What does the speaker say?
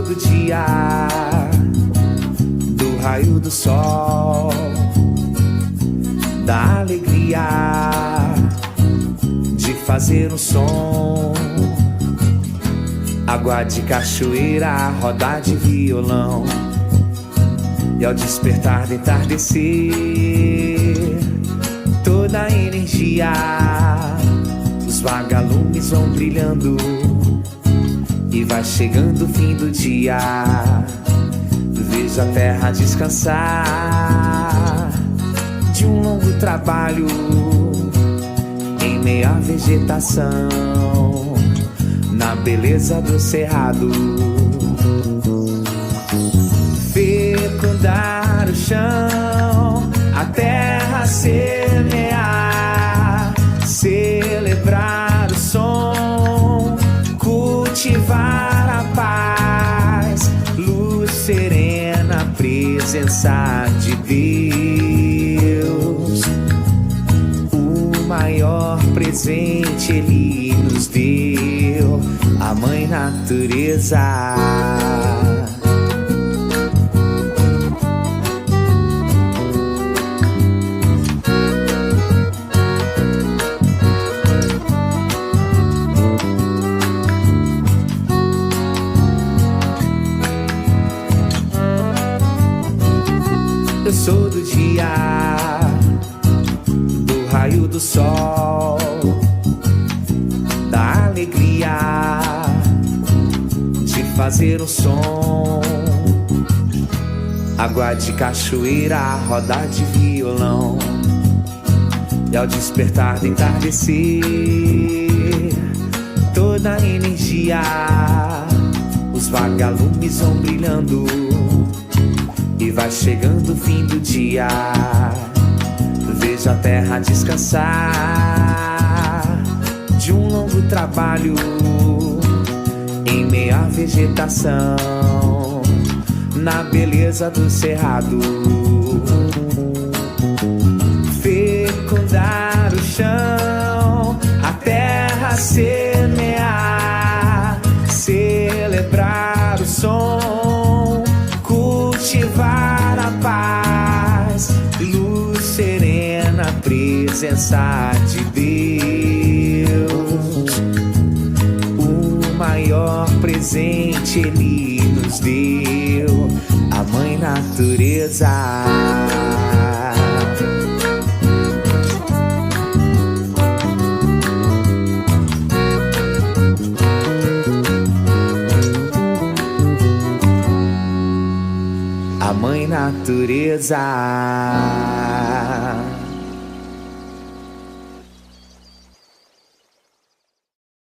do dia, do raio do sol, da alegria de fazer um som, água de cachoeira, roda de violão, e ao despertar do entardecer, toda a energia, os vagalumes vão brilhando, e vai chegando o fim do dia. Vejo a terra descansar de um longo trabalho em meio à vegetação, na beleza do cerrado. Fecundar o chão, a terra semear, celebrar o som, cultivar a paz, luz serena, presença de Deus. O maior presente Ele nos deu, a Mãe Natureza. Eu sou do dia, do raio do sol, da alegria de fazer um som, água de cachoeira, roda de violão, e ao despertar do entardecer, toda a energia, os vagalumes vão brilhando, e vai chegando o fim do dia. Vejo a terra descansar de um longo trabalho em meio à vegetação, na beleza do cerrado. Fecundar o chão, a terra semear, celebrar o som, cultivar a paz, luz serena, presença de Deus. O maior presente Ele nos deu, a Mãe Natureza. A Mãe Natureza.